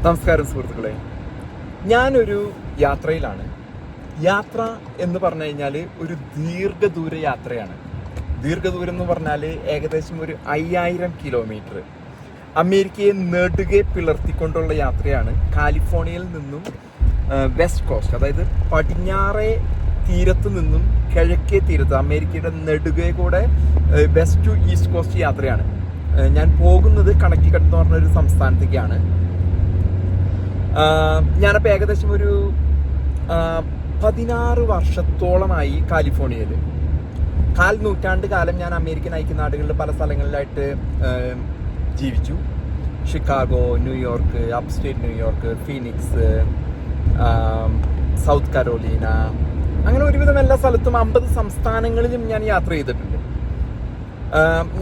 നമസ്കാരം സുഹൃത്തുക്കളെ, ഞാനൊരു യാത്രയിലാണ്. യാത്ര എന്ന് പറഞ്ഞു കഴിഞ്ഞാൽ ഒരു ദീർഘദൂര യാത്രയാണ്. ദീർഘദൂരം എന്ന് പറഞ്ഞാൽ ഏകദേശം ഒരു 5000 കിലോമീറ്റർ അമേരിക്കയെ നെടുകെ പിളർത്തിക്കൊണ്ടുള്ള യാത്രയാണ്. കാലിഫോർണിയയിൽ നിന്നും വെസ്റ്റ് കോസ്റ്റ്, അതായത് പടിഞ്ഞാറേ തീരത്ത് നിന്നും കിഴക്കേ തീരത്ത്, അമേരിക്കയുടെ നെടുകെ കൂടെ വെസ്റ്റ് ടു ഈസ്റ്റ് കോസ്റ്റ് യാത്രയാണ്. ഞാൻ പോകുന്നത് കണക്റ്റിക്കട്ട് എന്ന് പറഞ്ഞൊരു സംസ്ഥാനത്തേക്കാണ്. ഞാനപ്പോൾ ഏകദേശം ഒരു 16 വർഷത്തോളമായി കാലിഫോർണിയയിൽ. 4 നൂറ്റാണ്ട് കാലം ഞാൻ അമേരിക്കൻ ഐക്യനാടുകളിൽ പല സ്ഥലങ്ങളിലായിട്ട് ജീവിച്ചു. Chicago, New York, upstate New York, Phoenix, South Carolina, അങ്ങനെ ഒരുവിധം എല്ലാ സ്ഥലത്തും 50 സംസ്ഥാനങ്ങളിലും ഞാൻ യാത്ര ചെയ്തിട്ടുണ്ട്.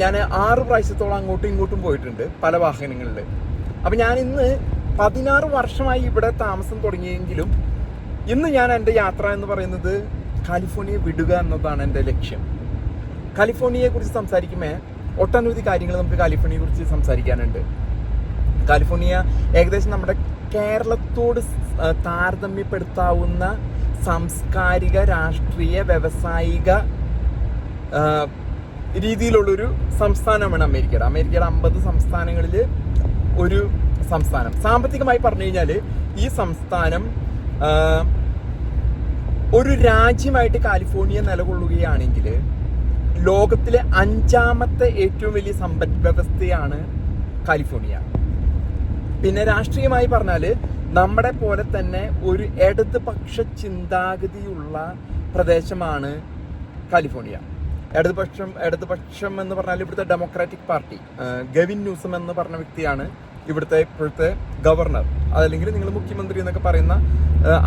ഞാൻ 6 പ്രാവശ്യത്തോളം അങ്ങോട്ടും ഇങ്ങോട്ടും പോയിട്ടുണ്ട് പല വാഹനങ്ങളിൽ. അപ്പം ഞാൻ ഇന്ന് 16 വർഷമായി ഇവിടെ താമസം തുടങ്ങിയെങ്കിലും ഇന്ന് ഞാൻ എൻ്റെ യാത്ര എന്ന് പറയുന്നത് കാലിഫോർണിയ വിടുക എന്നതാണ് എൻ്റെ ലക്ഷ്യം. കാലിഫോർണിയയെ കുറിച്ച് സംസാരിക്കുമ്പോൾ ഒട്ടനവധി കാര്യങ്ങൾ നമുക്ക് കാലിഫോർണിയയെ കുറിച്ച് സംസാരിക്കാനുണ്ട്. കാലിഫോർണിയ ഏകദേശം നമ്മുടെ കേരളത്തോട് താരതമ്യപ്പെടുത്താവുന്ന സാംസ്കാരിക, രാഷ്ട്രീയ, വ്യാവസായിക രീതിയിലുള്ളൊരു സംസ്ഥാനമാണ് അമേരിക്കയുടെ 50 സംസ്ഥാനങ്ങളിൽ ഒരു സംസ്ഥാനം. സാമ്പത്തികമായി പറഞ്ഞു കഴിഞ്ഞാൽ ഈ സംസ്ഥാനം ഒരു രാജ്യമായിട്ട് കാലിഫോർണിയ നിലകൊള്ളുകയാണെങ്കിൽ ലോകത്തിലെ 5ാമത്തെ ഏറ്റവും വലിയ സമ്പദ് വ്യവസ്ഥയാണ് കാലിഫോർണിയ. പിന്നെ രാഷ്ട്രീയമായി പറഞ്ഞാൽ നമ്മുടെ പോലെ തന്നെ ഒരു ഇടതുപക്ഷ ചിന്താഗതിയുള്ള പ്രദേശമാണ് കാലിഫോർണിയ. ഇടതുപക്ഷം എന്ന് പറഞ്ഞാൽ ഇവിടുത്തെ ഡെമോക്രാറ്റിക് പാർട്ടി, ഗവിൻ ന്യൂസം എന്ന് പറഞ്ഞ വ്യക്തിയാണ് ഇവിടുത്തെ ഇപ്പോഴത്തെ ഗവർണർ, അതല്ലെങ്കിൽ നിങ്ങൾ മുഖ്യമന്ത്രി എന്നൊക്കെ പറയുന്ന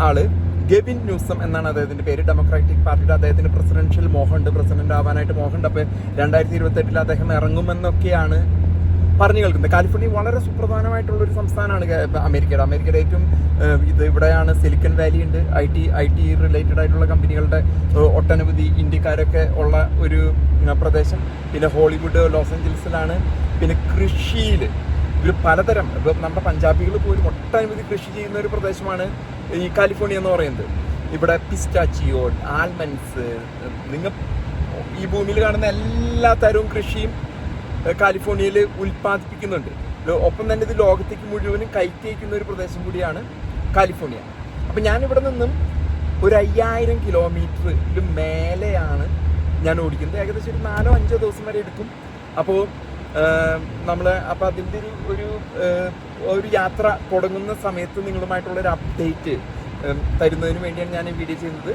ആള്. ഗവിൻ ന്യൂസം എന്നാണ് അദ്ദേഹത്തിന്റെ പേര്. ഡെമോക്രാറ്റിക് പാർട്ടിയുടെ അദ്ദേഹത്തിന് പ്രസിഡൻഷ്യൽ മോഹമുണ്ട്, പ്രസിഡന്റ് ആവാനായിട്ട് മോഹമുണ്ട്. അപ്പോൾ 2028 അദ്ദേഹം ഇറങ്ങുമെന്നൊക്കെയാണ് പറഞ്ഞു കേൾക്കുന്നത്. കാലിഫോർണിയ വളരെ സുപ്രധാനമായിട്ടുള്ളൊരു സംസ്ഥാനമാണ് അമേരിക്കയുടെ ഏറ്റവും ഇവിടെയാണ് സിലിക്കൺ വാലി ഉണ്ട്. ഐ ടി റിലേറ്റഡ് ആയിട്ടുള്ള കമ്പനികളുടെ ഒട്ടനവധി ഇന്ത്യക്കാരൊക്കെ ഉള്ള ഒരു പ്രദേശം. പിന്നെ ഹോളിവുഡ് ലോസ് ഏഞ്ചൽസിലാണ്. പിന്നെ കൃഷിയിൽ ഒരു പലതരം, ഇപ്പം നമ്മുടെ പഞ്ചാബികൾ പോലും ഒട്ടനവധി കൃഷി ചെയ്യുന്ന ഒരു പ്രദേശമാണ് ഈ കാലിഫോർണിയ എന്ന് പറയുന്നത്. ഇവിടെ പിസ്റ്റാച്ചിയോ, ആൽമണ്ട്സ്, നിങ്ങൾ ഈ ഭൂമിയിൽ കാണുന്ന എല്ലാ തരവും കൃഷിയും കാലിഫോർണിയയിൽ ഉൽപ്പാദിപ്പിക്കുന്നുണ്ട്. ഒപ്പം തന്നെ ഇത് ലോകത്തേക്ക് മുഴുവനും കയറ്റി അയക്കുന്ന ഒരു പ്രദേശം കൂടിയാണ് കാലിഫോർണിയ. അപ്പം ഞാനിവിടെ നിന്നും ഒരു 5000 കിലോമീറ്ററിലും മേലെയാണ് ഞാൻ ഓടിക്കുന്നത്. ഏകദേശം ഒരു 4-5 ദിവസം വരെ എടുക്കും. അപ്പോൾ അപ്പോൾ അതിൻ്റെ ഒരു യാത്ര തുടങ്ങുന്ന സമയത്ത് നിങ്ങളുമായിട്ടുള്ളൊരു അപ്ഡേറ്റ് തരുന്നതിന് വേണ്ടിയാണ് ഞാൻ ഈ വീഡിയോ ചെയ്യുന്നത്.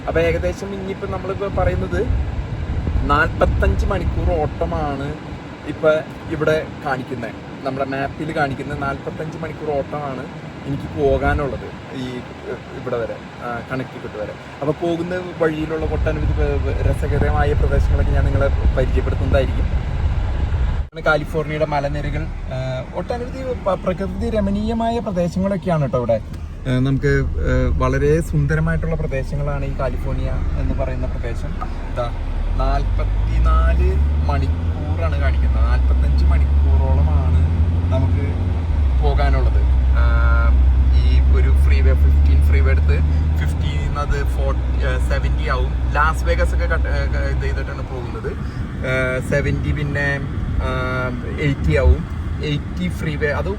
അപ്പോൾ ഏകദേശം ഇനിയിപ്പോൾ നമ്മളിപ്പോൾ പറയുന്നത് 45 മണിക്കൂർ ഓട്ടമാണ് ഇപ്പം ഇവിടെ കാണിക്കുന്നത്. നമ്മുടെ മാപ്പിൽ കാണിക്കുന്ന 45 മണിക്കൂർ ഓട്ടമാണ് എനിക്ക് പോകാനുള്ളത് ഇവിടെ വരെ, കണക്റ്റിക്കട്ട് വരെ. അപ്പോൾ പോകുന്ന വഴിയിലുള്ള ഒട്ടനവധി രസകരമായ പ്രദേശങ്ങളൊക്കെ ഞാൻ നിങ്ങളെ പരിചയപ്പെടുത്തുന്നതായിരിക്കും. കാലിഫോർണിയയുടെ മലനിരകൾ, ഒട്ടനവധി പ്രകൃതി രമണീയമായ പ്രദേശങ്ങളൊക്കെയാണ് കേട്ടോ ഇവിടെ. നമുക്ക് വളരെ സുന്ദരമായിട്ടുള്ള പ്രദേശങ്ങളാണ് ഈ കാലിഫോർണിയ എന്ന് പറയുന്ന പ്രദേശം. 44 മണിക്കൂറാണ് കാണിക്കുന്നത്. 45 മണിക്കൂറോളമാണ് നമുക്ക് പോകാനുള്ളത്. ഈ ഒരു ഫ്രീവേ 15 ഫ്രീവേ എടുത്ത് 15 അത് 70 ആവും. ലാസ് വേഗസ് ഒക്കെ ഇത് ചെയ്തിട്ടാണ് പോകുന്നത്. 70 പിന്നെ 80 ആവും. 80 ഫ്രീവേ, അത്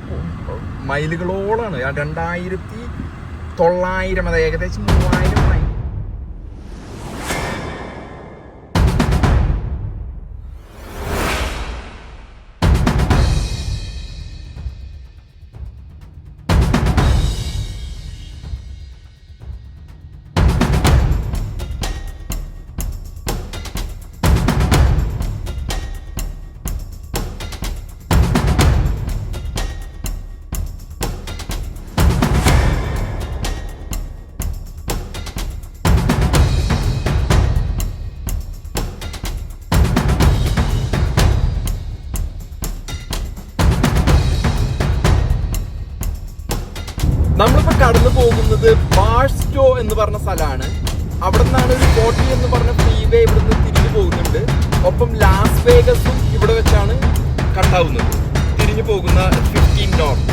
മൈലുകളോളാണ്. 2900, അത് ഏകദേശം 3000 മൈൽ. നമ്മളിപ്പോൾ കടന്നു പോകുന്നത് ബാർസ്റ്റോ എന്ന് പറഞ്ഞ സ്ഥലമാണ്. അവിടെ നിന്നാണ് ഒരു 40 എന്ന് പറഞ്ഞ ഫ്രീവേ ഇവിടുന്ന് തിരിഞ്ഞു പോകുന്നുണ്ട്. ഒപ്പം ലാസ് വേഗസും ഇവിടെ വെച്ചാണ് കട്ടാവുന്നത്, തിരിഞ്ഞു പോകുന്ന 15 നോർത്ത്.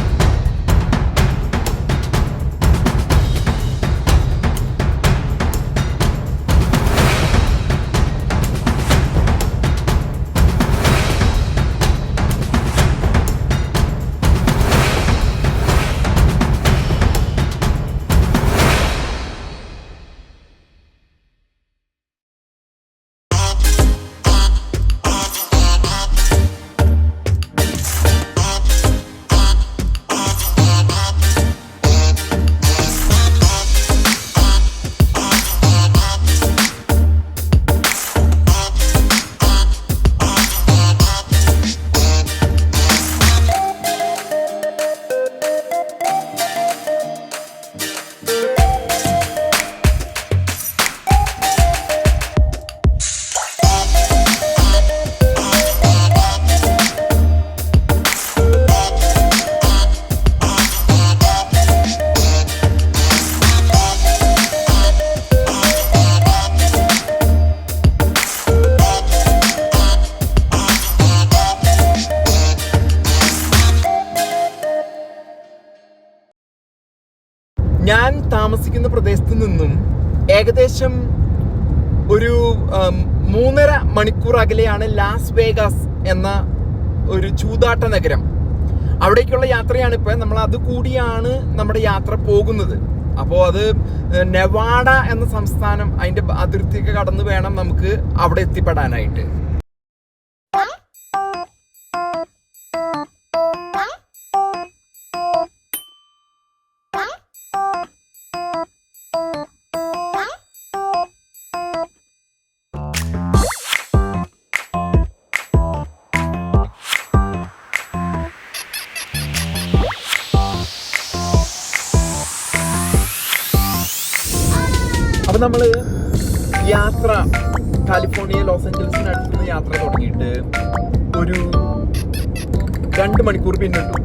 ഞാൻ താമസിക്കുന്ന പ്രദേശത്ത് നിന്നും ഏകദേശം ഒരു 3.5 മണിക്കൂർ അകലെയാണ് ലാസ് വേഗാസ് എന്ന ഒരു ചൂതാട്ട നഗരം. അവിടേക്കുള്ള യാത്രയാണ് ഇപ്പം. നമ്മൾ അത് കൂടിയാണ് നമ്മുടെ യാത്ര പോകുന്നത്. അപ്പോൾ അത് നെവാഡ എന്ന സംസ്ഥാനം, അതിൻ്റെ അതിർത്തിയൊക്കെ കടന്ന് വേണം നമുക്ക് അവിടെ എത്തിപ്പെടാനായിട്ട്. അപ്പൊ നമ്മള് യാത്ര കാലിഫോർണിയ ലോസ് ഏഞ്ചൽസിനടുത്ത് നിന്ന് യാത്ര തുടങ്ങിയിട്ട് ഒരു 2 മണിക്കൂർ പിന്നിട്ടു.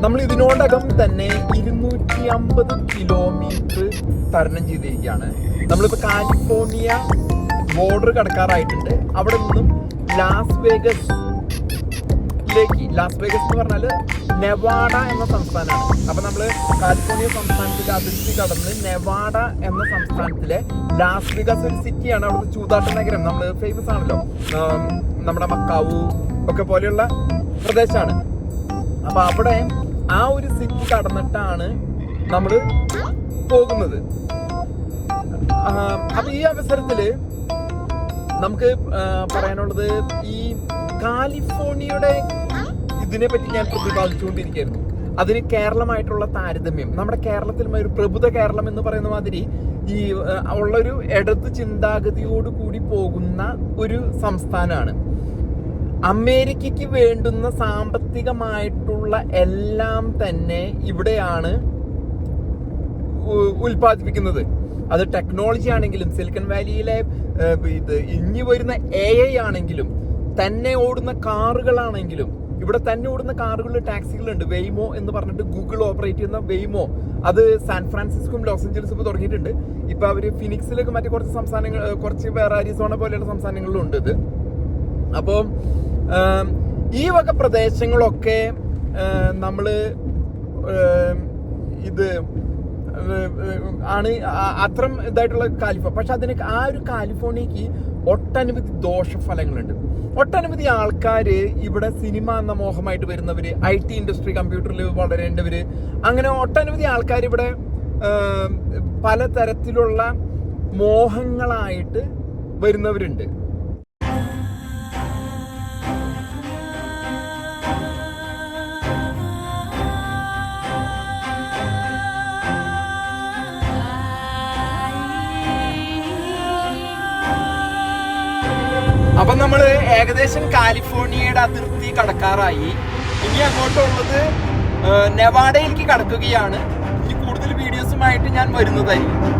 നമ്മൾ ഇതിനോടകം തന്നെ 250 കിലോമീറ്റർ തരണം ചെയ്തിരിക്കുകയാണ്. നമ്മളിപ്പോൾ കാലിഫോർണിയ ബോർഡർ കടക്കാറായിട്ടുണ്ട്. അവിടെ നിന്നും ലാസ് വേഗസ് എന്ന് പറഞ്ഞാൽ നെവാഡ എന്ന സംസ്ഥാനമാണ്. അപ്പൊ നമ്മള് കാലിഫോർണിയ സംസ്ഥാനത്തിലെ അതിർത്തി കടന്ന് നെവാഡ എന്ന സംസ്ഥാനത്തിലെ ലാസ് വേഗസ് ഒരു സിറ്റിയാണ്. അവിടുത്തെ ചൂതാട്ട നഗരം നമ്മൾ ഫേമസ് ആണല്ലോ, നമ്മുടെ മക്കാവു ഒക്കെ പോലെയുള്ള പ്രദേശമാണ്. അപ്പൊ അവിടെ ആ ഒരു സിറ്റി കടന്നിട്ടാണ് നമ്മൾ പോകുന്നത്. അപ്പൊ ഈ അവസരത്തില് നമുക്ക് പറയാനുള്ളത്, ഈ കാലിഫോർണിയയുടെ ഇതിനെ പറ്റി ഞാൻ പ്രതിപാദിച്ചുകൊണ്ടിരിക്കുകയായിരുന്നു. അതിന് കേരളമായിട്ടുള്ള താരതമ്യം, നമ്മുടെ കേരളത്തിൽ ഒരു പ്രബുദ്ധ കേരളം എന്ന് പറയുന്ന മാതിരി ഈ ഉള്ളൊരു ഇടത് ചിന്താഗതിയോട് കൂടി പോകുന്ന ഒരു സംസ്ഥാനമാണ്. അമേരിക്കയ്ക്ക് വേണ്ടുന്ന സാമ്പത്തികമായിട്ടുള്ള എല്ലാം തന്നെ ഇവിടെയാണ് ഉൽപ്പാദിപ്പിക്കുന്നത്. അത് ടെക്നോളജി ആണെങ്കിലും, സിലിക്കൺ വാലിയിലെ ഇനി വരുന്ന AI ആണെങ്കിലും, തന്നെ ഓടുന്ന കാറുകളാണെങ്കിലും, ഇവിടെ തന്നെ ഓടുന്ന കാറുകളിൽ ടാക്സികളുണ്ട്. വെയ്മോ എന്ന് പറഞ്ഞിട്ട് ഗൂഗിൾ ഓപ്പറേറ്റ് ചെയ്യുന്ന വെയ്മോ, അത് സാൻ ഫ്രാൻസിസ്കോയും ലോസ് ഏഞ്ചൽസും ഇപ്പോൾ തുടങ്ങിയിട്ടുണ്ട്. ഇപ്പൊ അവര് ഫിനിക്സിലൊക്കെ മറ്റു കുറച്ച് സംസ്ഥാനങ്ങൾ, കുറച്ച് വേറെ അരിസോണ പോലെയുള്ള സംസ്ഥാനങ്ങളിലും ഉണ്ട് ഇത്. അപ്പോൾ ഈ വക പ്രദേശങ്ങളൊക്കെ നമ്മള് ഇത് ആണ് അത്രം ഇതായിട്ടുള്ള പക്ഷെ അതിന് ആ ഒരു കാലിഫോർണിയക്ക് ഒട്ടനവധി ദോഷഫലങ്ങളുണ്ട്. ഒട്ടനവധി ആൾക്കാര് ഇവിടെ സിനിമ എന്ന മോഹമായിട്ട് വരുന്നവര്, IT ഇൻഡസ്ട്രി, കമ്പ്യൂട്ടറിൽ വളരേണ്ടവര്, അങ്ങനെ ഒട്ടനവധി ആൾക്കാർ ഇവിടെ പലതരത്തിലുള്ള മോഹങ്ങളായിട്ട് വരുന്നവരുണ്ട്. അപ്പൊ നമ്മള് ഏകദേശം കാലിഫോർണിയയുടെ അതിർത്തി കടക്കാറായി. ഇനി അങ്ങോട്ടുള്ളത് നെവാഡയിലേക്ക് കടക്കുകയാണ്. ഇനി കൂടുതൽ വീഡിയോസുമായിട്ട് ഞാൻ വരുന്നതായിരിക്കും.